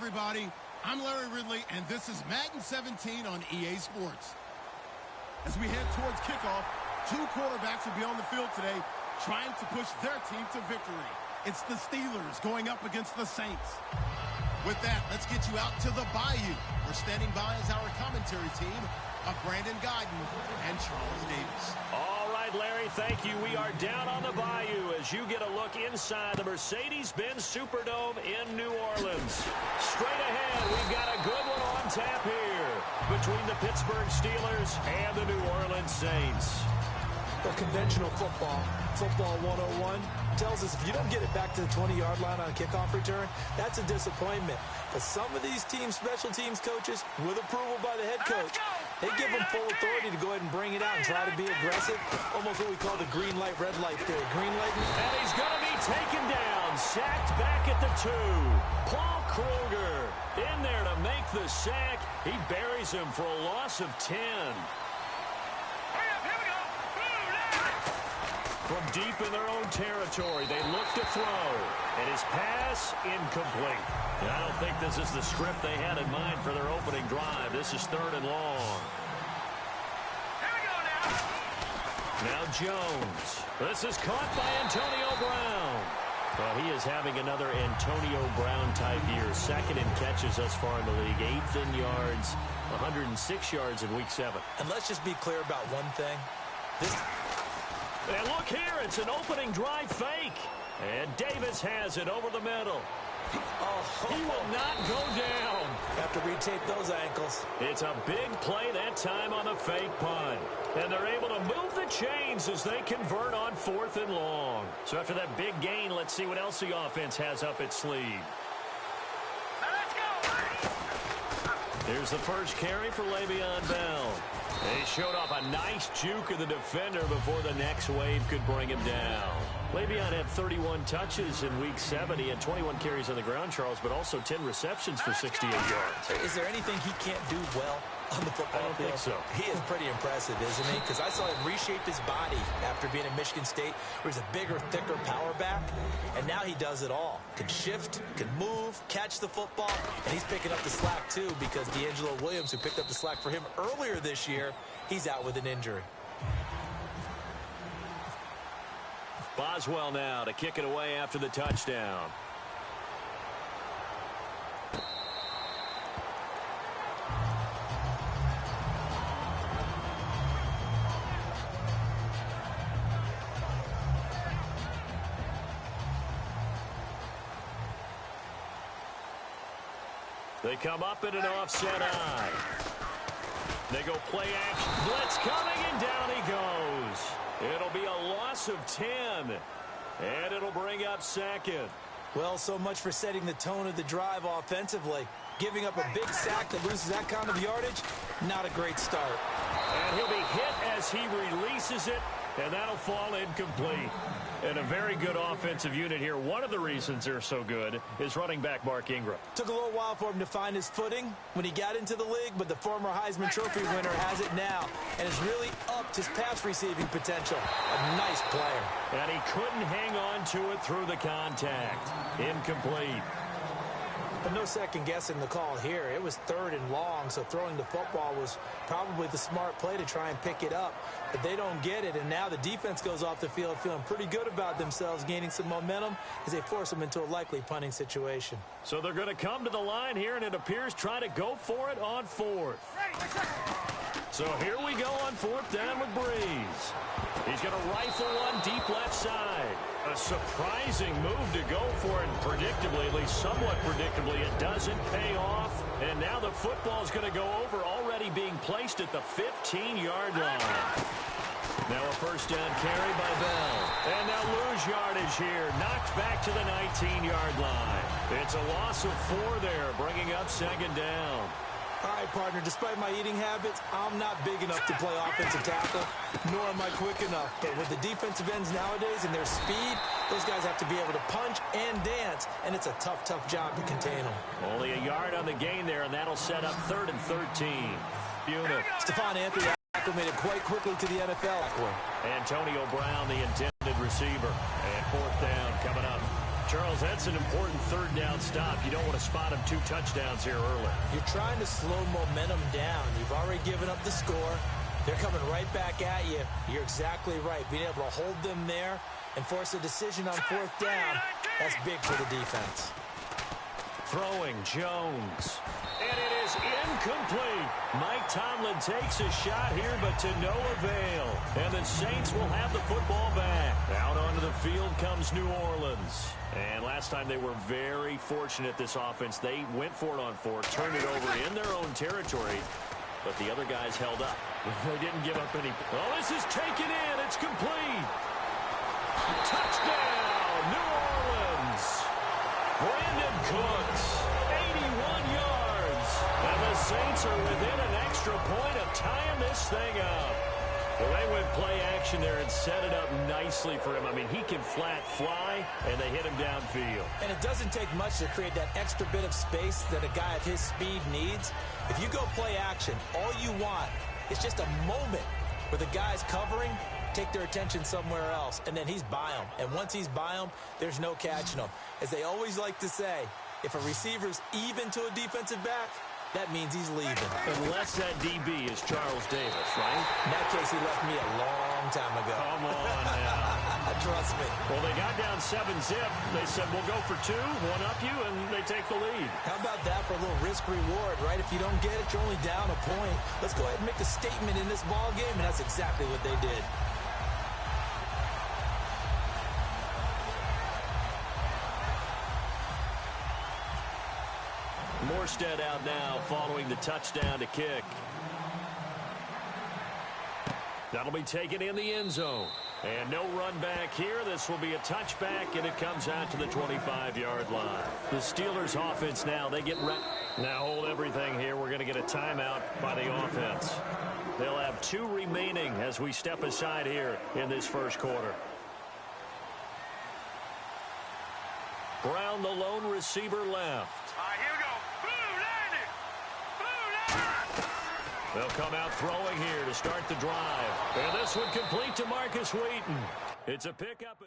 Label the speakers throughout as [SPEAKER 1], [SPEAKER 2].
[SPEAKER 1] everybody. I'm Larry Ridley, and this is Madden 17 on EA Sports. As we head towards kickoff, two quarterbacks will be on the field today trying to push their team to victory. It's the Steelers going up against the Saints. With that, let's get you out to the Bayou. We're standing by as our commentary team of Brandon Guyton and Charles Davis.
[SPEAKER 2] All right, Larry, thank you. We are down on the Bayou as you get a look inside the Mercedes-Benz Superdome in New Orleans. Straight ahead, we've got a good one on tap here between the Pittsburg Steelers and the New Orleans Saints.
[SPEAKER 3] Well, conventional football 101, tells us if you don't get it back to the 20-yard line on a kickoff return, that's a disappointment. But some of these teams, special teams coaches, with approval by the head coach, they give them full authority to go ahead and bring it out and try to be aggressive. Almost what we call the green light, red light theory. Green light.
[SPEAKER 2] And he's going to be taken down, sacked back at the 2. Paul Kruger in there to make the sack. He buries him for a loss of 10. From deep in their own territory, they look to throw. And his pass, incomplete. And I don't think this is the script they had in mind for their opening drive. This is 3rd and long.
[SPEAKER 4] Here we go now.
[SPEAKER 2] Now Jones. This is caught by Antonio Brown. Well, he is having another Antonio Brown-type year. 2nd in catches thus far in the league. 8th in yards. 106 yards in Week 7.
[SPEAKER 3] And let's just be clear about one thing.
[SPEAKER 2] And look here, it's an opening drive fake. And Davis has it over the middle. He will not go down.
[SPEAKER 3] Have to retape those ankles.
[SPEAKER 2] It's a big play that time on the fake punt. And they're able to move the chains as they convert on 4th and long. So after that big gain, let's see what else the offense has up its sleeve.
[SPEAKER 4] Let's go.
[SPEAKER 2] Here's the first carry for Le'Veon Bell. He showed off a nice juke of the defender before the next wave could bring him down. Le'Veon had 31 touches in Week 7. He had 21 carries on the ground, Charles, but also 10 receptions for 68 yards.
[SPEAKER 3] Is there anything he can't do well on the football field?
[SPEAKER 2] I don't think so.
[SPEAKER 3] He is pretty impressive, isn't he? Because I saw him reshape his body after being at Michigan State, where he's a bigger, thicker power back, and now he does it all. Can shift, can move, catch the football, and he's picking up the slack, too, because D'Angelo Williams, who picked up the slack for him earlier this year, he's out with an injury.
[SPEAKER 2] Boswell now to kick it away after the touchdown. They come up in an offset eye. They go play action. Blitz coming, and down he goes. It'll be a loss of 10, and it'll bring up 2nd.
[SPEAKER 3] Well, so much for setting the tone of the drive offensively. Giving up a big sack that loses that kind of yardage, not a great start.
[SPEAKER 2] And he'll be hit as he releases it, and that'll fall incomplete. And a very good offensive unit here. One of the reasons they're so good is running back Mark Ingram.
[SPEAKER 3] Took a little while for him to find his footing when he got into the league, but the former Heisman Trophy winner has it now and has really upped his pass receiving potential. A nice player.
[SPEAKER 2] And he couldn't hang on to it through the contact. Incomplete.
[SPEAKER 3] But no second guessing the call here. It was 3rd and long, so throwing the football was probably the smart play to try and pick it up. But they don't get it, and now the defense goes off the field feeling pretty good about themselves, gaining some momentum as they force them into a likely punting situation.
[SPEAKER 2] So they're going to come to the line here, and it appears try to go for it on 4th. So here we go on 4th down with Breeze. He's going to rifle one deep left side. A surprising move to go for it, and predictably, at least somewhat predictably, it doesn't pay off. And now the football's going to go over, already being placed at the 15-yard line. Now a first down carry by Bell. And they'll lose yardage here. Knocked back to the 19-yard line. It's a loss of 4 there, bringing up 2nd down.
[SPEAKER 3] All right, partner, despite my eating habits, I'm not big enough to play offensive tackle, nor am I quick enough. But with the defensive ends nowadays and their speed, those guys have to be able to punch and dance, and it's a tough, tough job to contain them.
[SPEAKER 2] Only a yard on the gain there, and that'll set up 3rd and 13. Unit.
[SPEAKER 3] Stephon Anthony acclimated quite quickly to the NFL.
[SPEAKER 2] Antonio Brown, the intended receiver. And 4th down coming up. Charles, that's an important third down stop. You don't want to spot him 2 touchdowns here early.
[SPEAKER 3] You're trying to slow momentum down. You've already given up the score. They're coming right back at you. You're exactly right. Being able to hold them there and force a decision on 4th down, that's big for the defense.
[SPEAKER 2] Throwing Jones. And it is incomplete. Mike Tomlin takes a shot here, but to no avail. And the Saints will have the football back. Out onto the field comes New Orleans. And last time they were very fortunate, this offense. They went for it on 4, turned it over in their own territory, but the other guys held up. They didn't give up any. Oh, this is taken in. It's complete. Touchdown, New Orleans. Brandon Cooks, 81 yards. And the Saints are within an extra point of tying this thing up. Well, they went play action there and set it up nicely for him. I mean, he can flat fly, and they hit him downfield.
[SPEAKER 3] And it doesn't take much to create that extra bit of space that a guy of his speed needs. If you go play action, all you want is just a moment where the guy's covering, take their attention somewhere else, and then he's by him. And once he's by him, there's no catching him. As they always like to say, if a receiver's even to a defensive back, that means he's leaving.
[SPEAKER 2] Unless that DB is Charles Davis, right?
[SPEAKER 3] In that case, he left me a long time ago.
[SPEAKER 2] Come on now.
[SPEAKER 3] Trust me.
[SPEAKER 2] Well, they got down 7-zip. They said, we'll go for 2, one up you, and they take the lead.
[SPEAKER 3] How about that for a little risk-reward, right? If you don't get it, you're only down a point. Let's go ahead and make a statement in this ball game, and that's exactly what they did.
[SPEAKER 2] Morstead out now following the touchdown to kick. That'll be taken in the end zone. And no run back here. This will be a touchback, and it comes out to the 25-yard line. The Steelers' offense now, they get ready. Now hold everything here. We're going to get a timeout by the offense. They'll have 2 remaining as we step aside here in this first quarter. Brown, the lone receiver, left.
[SPEAKER 4] Here we go. Blue landed.
[SPEAKER 2] They'll come out throwing here to start the drive. And this one complete to Marcus Wheaton. It's a pickup.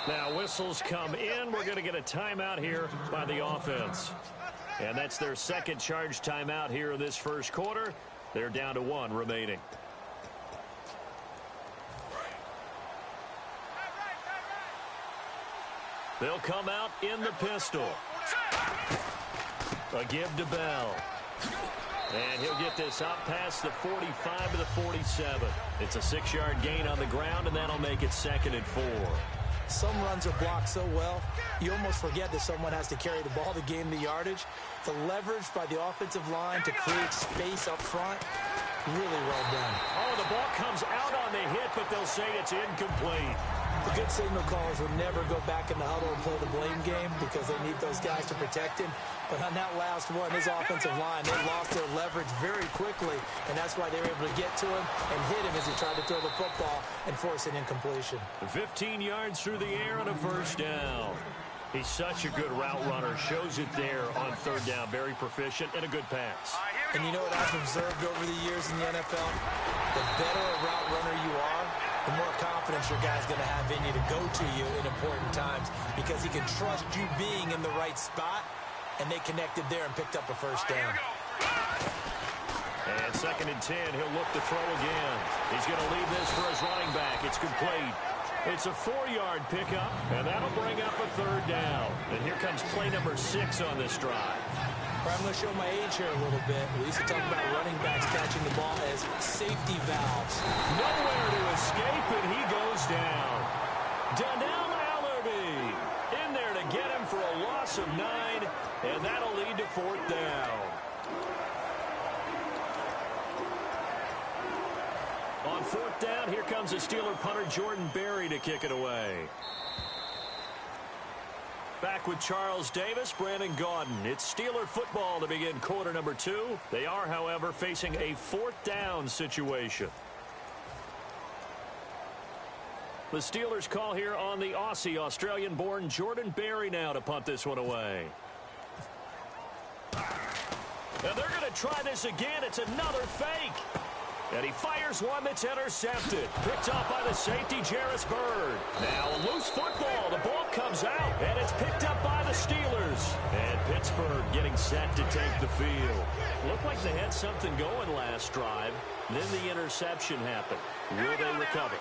[SPEAKER 2] Now whistles come in. We're going to get a timeout here by the offense. And that's their second charge timeout here in this first quarter. They're down to 1 remaining. They'll come out in the pistol. A give to Bell. And he'll get this up past the 45 to the 47. It's a 6-yard gain on the ground, and that'll make it 2nd and 4.
[SPEAKER 3] Some runs are blocked so well, you almost forget that someone has to carry the ball to gain the yardage. The leverage by the offensive line to create space up front, really well done.
[SPEAKER 2] Oh, the ball comes out on the hit, but they'll say it's incomplete.
[SPEAKER 3] The good signal callers will never go back in the huddle and play the blame game because they need those guys to protect him. But on that last one, his offensive line, they lost their leverage very quickly, and that's why they were able to get to him and hit him as he tried to throw the football and force an incompletion.
[SPEAKER 2] 15 yards through the air on a first down. He's such a good route runner. Shows it there on third down. Very proficient and a good pass.
[SPEAKER 3] And you know what I've observed over the years in the NFL? The better a route runner you are, the more confidence your guy's going to have in you to go to you in important times because he can trust you being in the right spot, and they connected there and picked up a first down.
[SPEAKER 2] And 2nd and 10, he'll look to throw again. He's going to leave this for his running back. It's complete. It's a 4-yard pickup, and that'll bring up a third down. And here comes play number 6 on this drive.
[SPEAKER 3] I'm going to show my age here a little bit. We used to talk about running backs catching the ball as safety valves.
[SPEAKER 2] Nowhere to escape, and he goes down. Donnell Allerby in there to get him for a loss of 9, and that'll lead to 4th down. On 4th down, here comes the Steeler punter Jordan Berry to kick it away. Back with Charles Davis, Brandon Gaudin. It's Steeler football to begin quarter number 2. They are, however, facing a 4th down situation. The Steelers call here on the Aussie, Australian-born Jordan Berry now to punt this one away. And they're going to try this again. It's another fake. And he fires one that's intercepted. Picked up by the safety, Jarris Byrd. Now a loose football. The ball comes out, and it's picked up by the Steelers. And Pittsburgh getting set to take the field. Looked like they had something going last drive. Then the interception happened. Will they recover?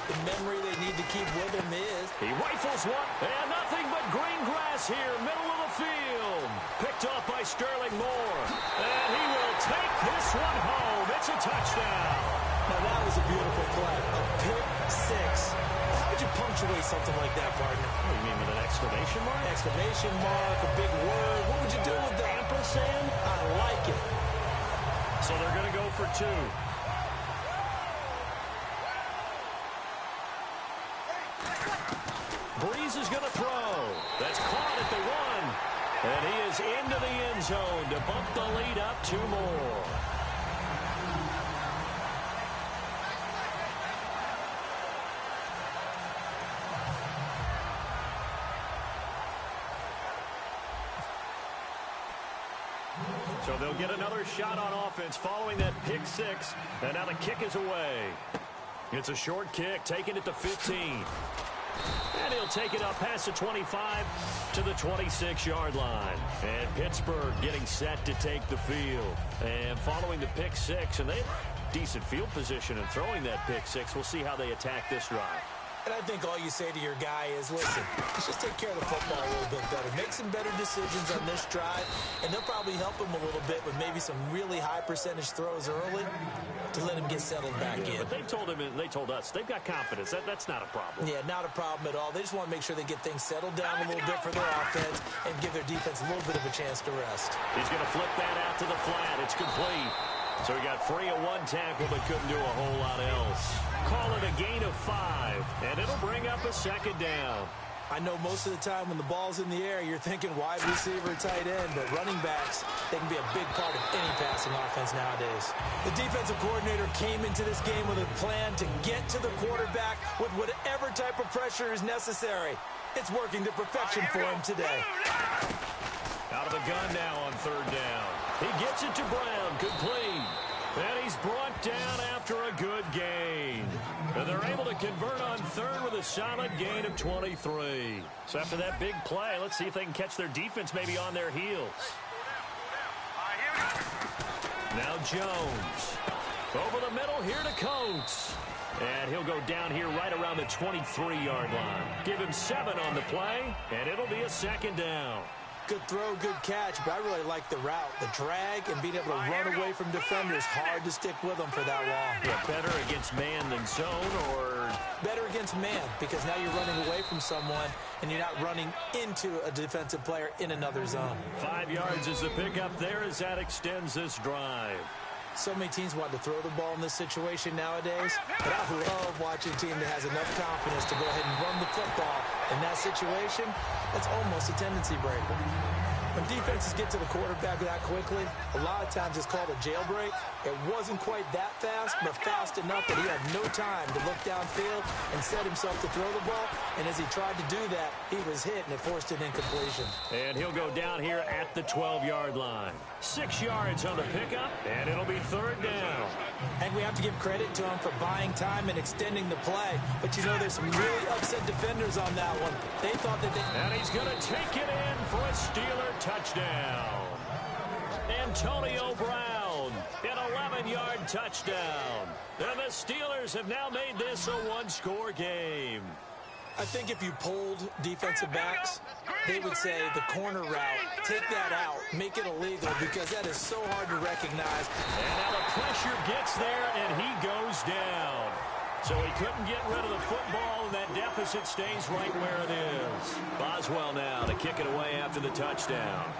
[SPEAKER 3] The memory they need to keep with him is...
[SPEAKER 2] He rifles one, and nothing but green grass here, middle of the field. Picked off by Sterling Moore. And he will take this one home. It's a touchdown.
[SPEAKER 3] Now that was a beautiful play. A pick 6. How would you punctuate something like that, partner?
[SPEAKER 2] What do you mean, with an exclamation mark?
[SPEAKER 3] Exclamation mark, a big word. What would you do with that?
[SPEAKER 2] Ampersand?
[SPEAKER 3] I like it.
[SPEAKER 2] So they're going to go for 2. Breeze is going to throw. That's caught at the 1. And he is into the end zone to bump the lead up 2 more. So they'll get another shot on offense following that pick 6. And now the kick is away. It's a short kick, taking it to 15. And he'll take it up past the 25 to the 26-yard line. And Pittsburgh getting set to take the field. And following the pick 6, and they have decent field position in throwing that pick 6. We'll see how they attack this drive.
[SPEAKER 3] And I think all you say to your guy is, listen, let's just take care of the football a little bit better. Make some better decisions on this drive, and they'll probably help him a little bit with maybe some really high percentage throws early to let him get settled back in.
[SPEAKER 2] But they told him, and they told us, they've got confidence. That's not a problem.
[SPEAKER 3] Yeah, not a problem at all. They just want to make sure they get things settled down a little bit for their offense and give their defense a little bit of a chance to rest.
[SPEAKER 2] He's going to flip that out to the flat. It's complete. So he got free of 1 tackle, but couldn't do a whole lot else. Call it a gain of 5, and it'll bring up a 2nd down.
[SPEAKER 3] I know most of the time when the ball's in the air, you're thinking wide receiver, tight end, but running backs, they can be a big part of any passing offense nowadays. The defensive coordinator came into this game with a plan to get to the quarterback with whatever type of pressure is necessary. It's working to perfection for him today.
[SPEAKER 2] Out of the gun now on 3rd down. He gets it to Brown, complete. And he's brought down after a good gain. And they're able to convert on 3rd with a solid gain of 23. So after that big play, let's see if they can catch their defense maybe on their heels. Now Jones. Over the middle here to Coates. And he'll go down here right around the 23-yard line. Give him 7 on the play, and it'll be a 2nd down.
[SPEAKER 3] Good throw, good catch, but I really like the route. The drag and being able to run away from defenders, hard to stick with them for that long.
[SPEAKER 2] Yeah, better against man than zone, or
[SPEAKER 3] better against man, because now you're running away from someone and you're not running into a defensive player in another zone.
[SPEAKER 2] 5 yards is the pickup there as that extends this drive.
[SPEAKER 3] So many teams want to throw the ball in this situation nowadays, but I love watching a team that has enough confidence to go ahead and run the football. In that situation, that's almost a tendency breaker. When defenses get to the quarterback that quickly, a lot of times it's called a jailbreak. It wasn't quite that fast, but fast enough that he had no time to look downfield and set himself to throw the ball. And as he tried to do that, he was hit, and it forced an incompletion.
[SPEAKER 2] And he'll go down here at the 12-yard line. 6 yards on the pickup, and it'll be third down.
[SPEAKER 3] And we have to give credit to him for buying time and extending the play. But, you know, there's some really upset defenders on that one. They thought that they...
[SPEAKER 2] And he's going to take it in for a Steeler touchdown. Antonio Brown, an 11-yard touchdown. And the Steelers have now made this a one-score game.
[SPEAKER 3] I think if you polled defensive backs, they would say the corner route, take that out, make it illegal, because that is so hard to recognize.
[SPEAKER 2] And now the pressure gets there, and he goes down. So he couldn't get rid of the football, and that deficit stays right where it is. Boswell now to kick it away after the touchdown.